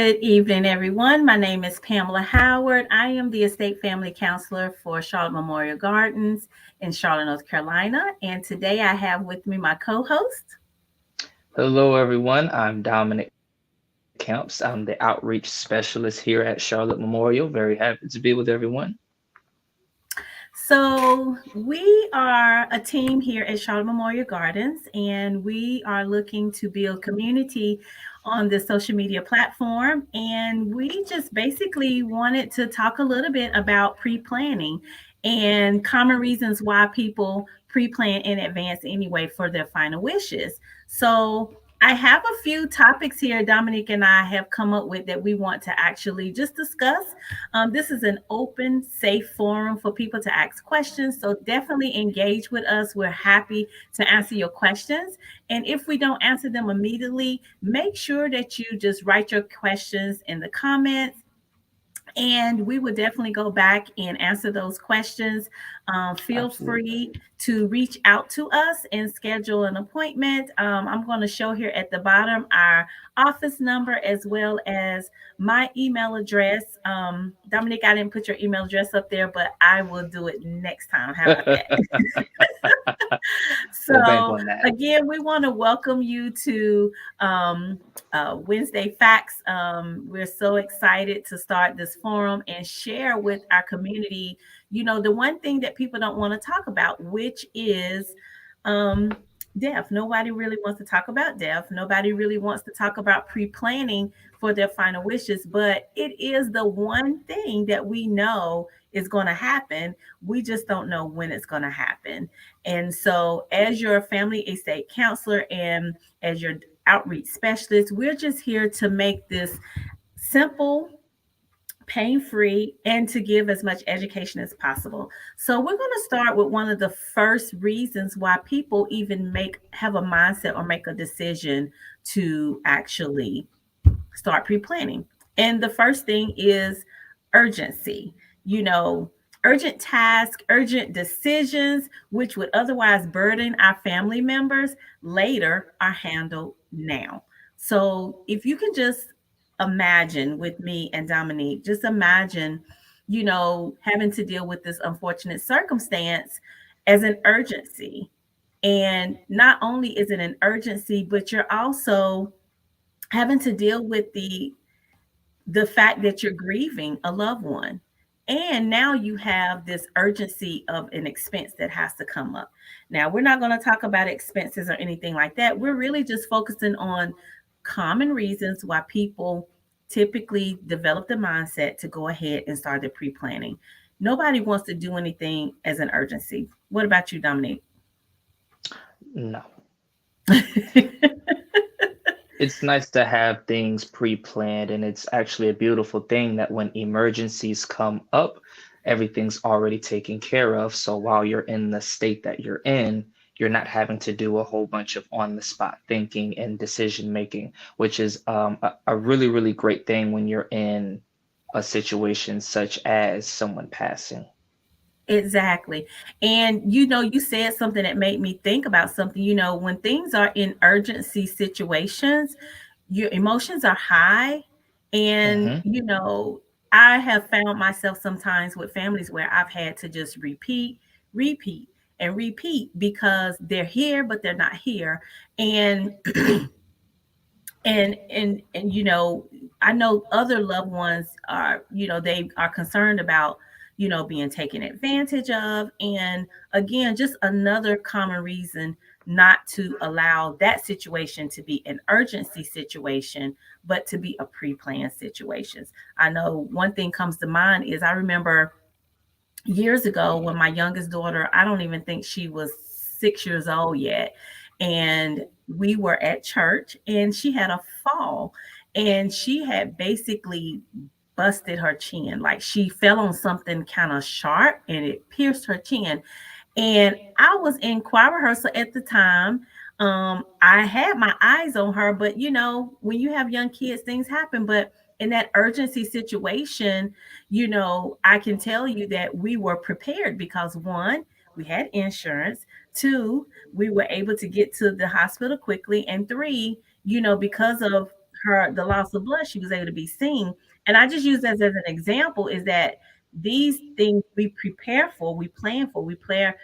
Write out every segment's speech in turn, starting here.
Good evening, everyone. My name is Pamela Howard. I am the estate family counselor for Charlotte Memorial Gardens in Charlotte, North Carolina. And today I have with me my co host. Hello, everyone. I'm Dominic Camps. I'm the outreach specialist here at Charlotte Memorial. Very happy to be with everyone. So, we are a team here at Charlotte Memorial Gardens, and we are looking to build community on the social media platform. And we just basically wanted to talk a little bit about pre planning and common reasons why people pre plan in advance anyway for their final wishes. So, I have a few topics here Dominic and I have come up with that we want to actually just discuss. This is an open, safe forum for people to ask questions. So definitely engage with us. We're happy to answer your questions. And if we don't answer them immediately, make sure that you just write your questions in the comments and we will definitely go back and answer those questions. Feel Absolutely. free to reach out to us and schedule an appointment. I'm going to show here at the bottom our office number as well as my email address. Dominic, I didn't put your email address up there, but I will do it next time. How about that? We'll bank So, on that. again, we want to welcome you to Wednesday Facts. We're so excited to start this forum and share with our community, the one thing that people don't want to talk about, which is um, death. Nobody really wants to talk about death. Nobody really wants to talk about pre planning for their final wishes, but it is the one thing that we know is going to happen. We just don't know when it's going to happen. And so, as your family estate counselor and as your outreach specialist, we're just here to make this simple, pain free, and to give as much education as possible. So, we're going to start with one of the first reasons why people even have a mindset or make a decision to actually start pre planning. And the first thing is urgency. You know, urgent tasks, urgent decisions, which would otherwise burden our family members later, are handled now. So if you can just imagine with me and Dominique, just imagine, having to deal with this unfortunate circumstance as an urgency. And not only is it an urgency, but you're also having to deal with the fact that you're grieving a loved one. And now you have this urgency of an expense that has to come up. Now, we're not going to talk about expenses or anything like that. We're really just focusing on common reasons why people typically develop the mindset to go ahead and start the pre planning. Nobody wants to do anything as an urgency. What about you, Dominique? No. It's nice to have things pre-planned, and it's actually a beautiful thing that when emergencies come up, everything's already taken care of. So while you're in the state that you're in, you're not having to do a whole bunch of on-the-spot thinking and decision making, which is a really, really great thing when you're in a situation such as someone passing. Exactly. And you said something that made me think about something. When things are in urgency situations, your emotions are high. And, Hmm. I have found myself sometimes with families where I've had to just repeat, and repeat because they're here, but they're not here. And and I know other loved ones are, they are concerned about, being taken advantage of. And again, just another common reason not to allow that situation to be an urgency situation, but to be a pre-planned situations. I know one thing comes to mind is I remember years ago when my youngest daughter, I don't even think she was 6 years old yet, and we were at church and she had a fall, and she had basically busted her chin. Like she fell on something kind of sharp and it pierced her chin. And I was in choir rehearsal at the time. I had my eyes on her, but when you have young kids, things happen. But in that urgency situation, I can tell you that we were prepared because one, we had insurance. Two, we were able to get to the hospital quickly. And three, because of her the loss of blood, she was able to be seen. And I just use that as an example is that these things we prepare for, we plan for, we prepare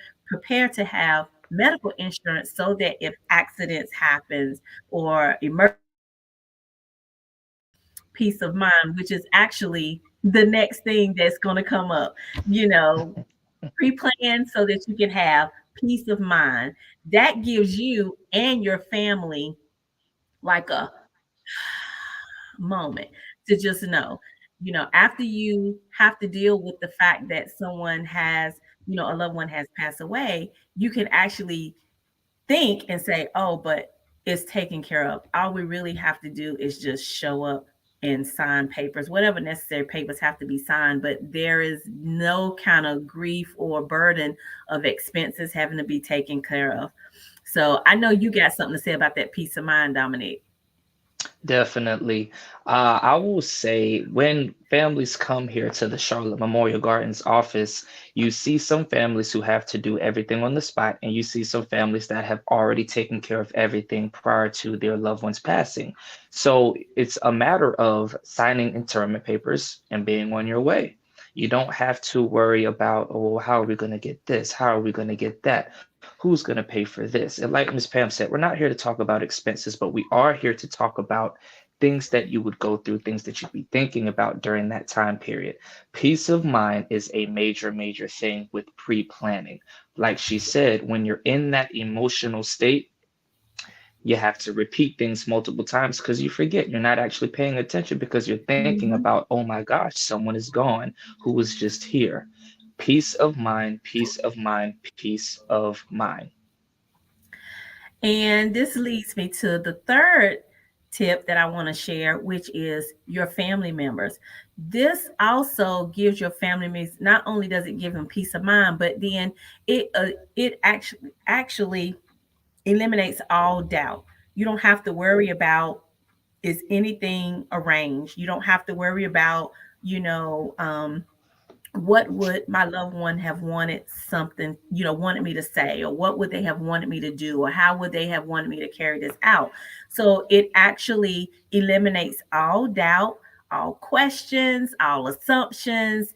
to have medical insurance so that if accidents happens or emergency, peace of mind, which is actually the next thing that's going to come up, you know, pre-plan so that you can have peace of mind. That gives you and your family like a moment to just know, after you have to deal with the fact that someone has, a loved one has passed away, you can actually think and say, oh, but it's taken care of. All we really have to do is just show up and sign papers, whatever necessary papers have to be signed, but there is no kind of grief or burden of expenses having to be taken care of. So I know you got something to say about that peace of mind, Dominique. Definitely. I will say when families come here to the Charlotte Memorial Gardens office, you see some families who have to do everything on the spot, and you see some families that have already taken care of everything prior to their loved ones passing. So it's a matter of signing interment papers and being on your way. You don't have to worry about, oh, how are we going to get this? How are we going to get that? Who's going to pay for this? And like Ms. Pam said, we're not here to talk about expenses, but we are here to talk about things that you would go through, things that you'd be thinking about during that time period. Peace of mind is a major, major thing with pre-planning. Like she said, when you're in that emotional state, you have to repeat things multiple times because you forget. You're not actually paying attention because you're thinking Mhm. about, oh my gosh, someone is gone who was just here. Peace of mind, peace of mind, peace of mind. And this leads me to the third tip that I want to share, which is your family members. This also gives your family members, not only does it give them peace of mind, but then it actually eliminates all doubt. You don't have to worry about is anything arranged. You don't have to worry about, what would my loved one have wanted something, wanted me to say, or what would they have wanted me to do, or how would they have wanted me to carry this out? So it actually eliminates all doubt, all questions, all assumptions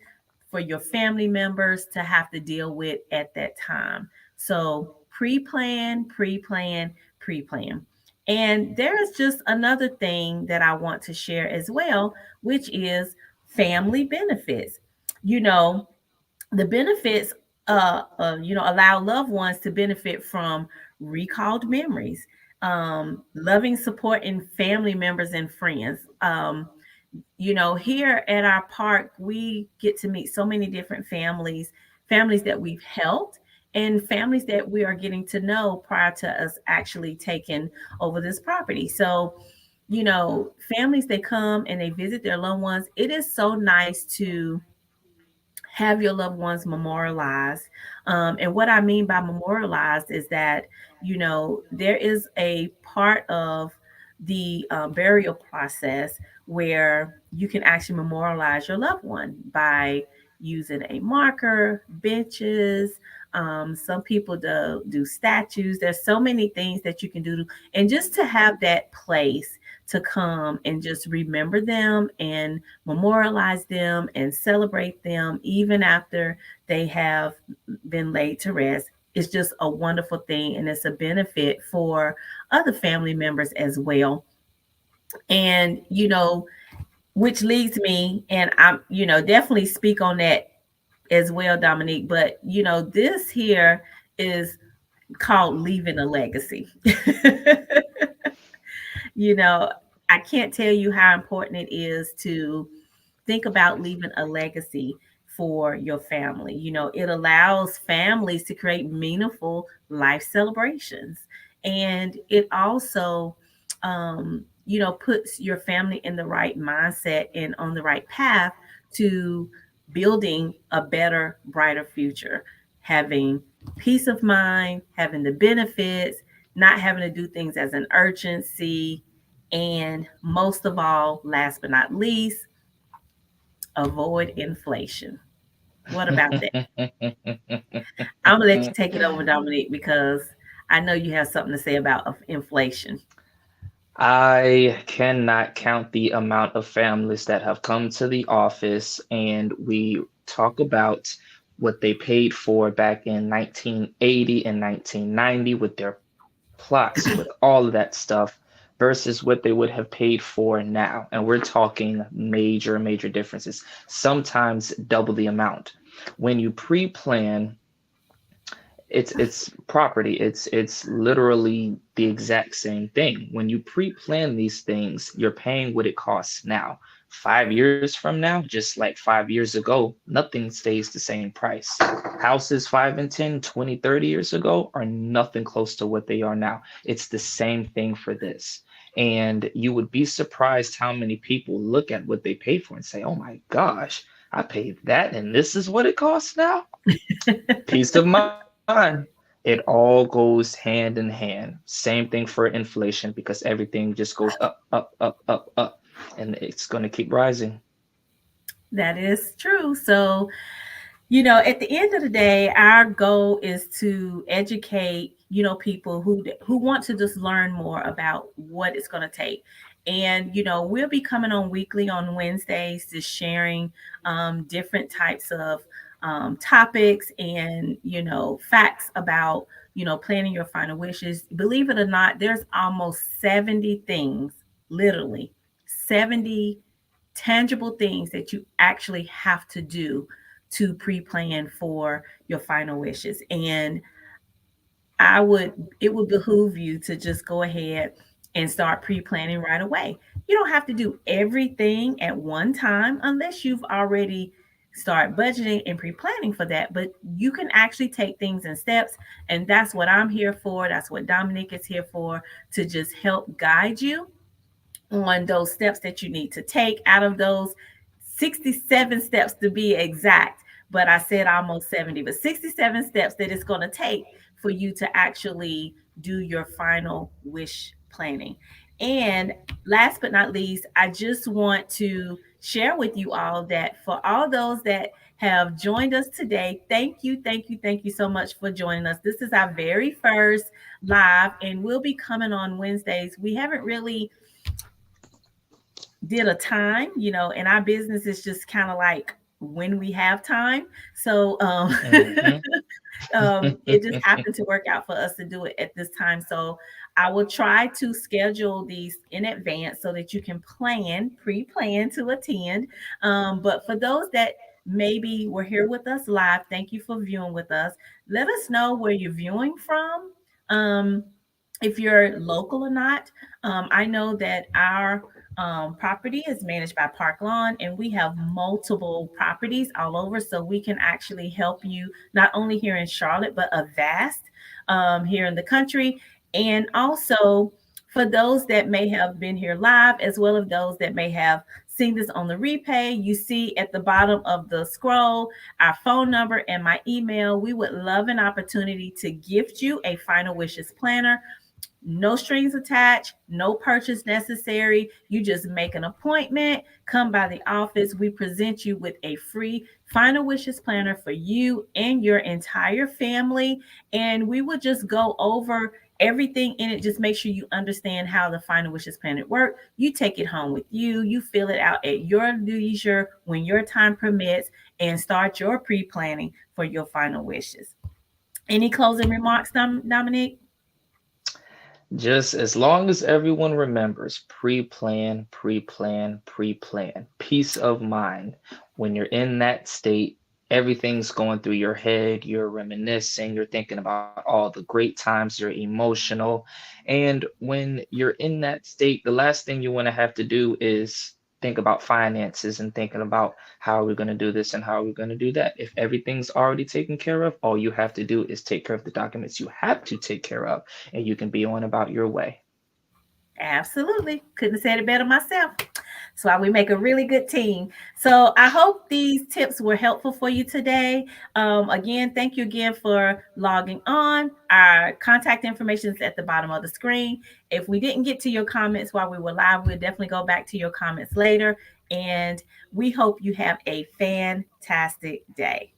for your family members to have to deal with at that time. So pre-plan, pre-plan, pre-plan. And there is just another thing that I want to share as well, which is family benefits. You know, the benefits allow loved ones to benefit from recalled memories, loving support in family members and friends. Here at our park, we get to meet so many different families that we've helped, and families that we are getting to know prior to us actually taking over this property. So, families, they come and they visit their loved ones. It is so nice to have your loved ones memorialized. And what I mean by memorialized is that, there is a part of the burial process where you can actually memorialize your loved one by using a marker, benches. Some people do statues. There's so many things that you can do. And just to have that place to come and just remember them and memorialize them and celebrate them even after they have been laid to rest. It's just a wonderful thing, and it's a benefit for other family members as well. And, which leads me, and I'm, definitely speak on that as well, Dominique. But, this here is called leaving a legacy. you know, I can't tell you how important it is to think about leaving a legacy for your family. It allows families to create meaningful life celebrations. And it also, puts your family in the right mindset and on the right path to building a better, brighter future, having peace of mind, having the benefits, not having to do things as an urgency, and most of all, last but not least, avoid inflation. What about that? I'm gonna let you take it over, Dominique, because I know you have something to say about inflation. I cannot count the amount of families that have come to the office and we talk about what they paid for back in 1980 and 1990 with their plots, with all of that stuff, versus what they would have paid for now. And we're talking major, major differences, sometimes double the amount. When you pre-plan, it's property. It's literally the exact same thing. When you pre-plan these things, you're paying what it costs now. 5 years from now, just like 5 years ago, nothing stays the same price. Houses 5 and 10, 20, 30 years ago are nothing close to what they are now. It's the same thing for this. And you would be surprised how many people look at what they pay for and say, oh my gosh, I paid that and this is what it costs now? Peace of mind. It all goes hand in hand. Same thing for inflation because everything just goes up, up, up, up, up, and it's going to keep rising. That is true. So, at the end of the day, our goal is to educate, people who want to just learn more about what it's going to take. And, we'll be coming on weekly on Wednesdays, just sharing different types of topics and, facts about, planning your final wishes. Believe it or not, there's almost 70 things, literally 70 tangible things that you actually have to do to pre-plan for your final wishes. And it would behoove you to just go ahead and start pre-planning right away. You don't have to do everything at one time unless you've already start budgeting and pre-planning for that, but you can actually take things in steps, and that's what I'm here for. That's what Dominique is here for, to just help guide you on those steps that you need to take out of those 67 steps to be exact. But I said almost 70, but 67 steps that it's going to take for you to actually do your final wish planning. And last but not least, I just want to share with you all that for all those that have joined us today, thank you, thank you, thank you so much for joining us. This is our very first live, and we'll be coming on Wednesdays. We haven't really did a time, and our business is just kind of like when we have time. So Hmm. it just happened to work out for us to do it at this time. So I will try to schedule these in advance so that you can pre-plan to attend. But for those that maybe were here with us live, thank you for viewing with us. Let us know where you're viewing from. If you're local or not. I know that our property is managed by Park Lawn, and we have multiple properties all over, so we can actually help you not only here in Charlotte, but a vast here in the country. And also for those that may have been here live, as well as those that may have seen this on the replay, you see at the bottom of the scroll our phone number and my email. We would love an opportunity to gift you a Final Wishes planner. No strings attached, no purchase necessary. You just make an appointment, come by the office. We present you with a free Final Wishes planner for you and your entire family. And we will just go over everything in it. Just make sure you understand how the Final Wishes planner works. You take it home with you. You fill it out at your leisure when your time permits, and start your pre planning for your final wishes. Any closing remarks, Dominique? Just as long as everyone remembers pre-plan, pre-plan, pre-plan, peace of mind. When you're in that state, everything's going through your head, you're reminiscing, you're thinking about all the great times, you're emotional. And when you're in that state, the last thing you want to have to do is think about finances and thinking about how are we going to do this and how are we going to do that. If everything's already taken care of, all you have to do is take care of the documents you have to take care of, and you can be on about your way. Absolutely. Couldn't have said it better myself. That's why we make a really good team. So I hope these tips were helpful for you today. Again, thank you again for logging on. Our contact information is at the bottom of the screen. If we didn't get to your comments while we were live, we'll definitely go back to your comments later. And we hope you have a fantastic day.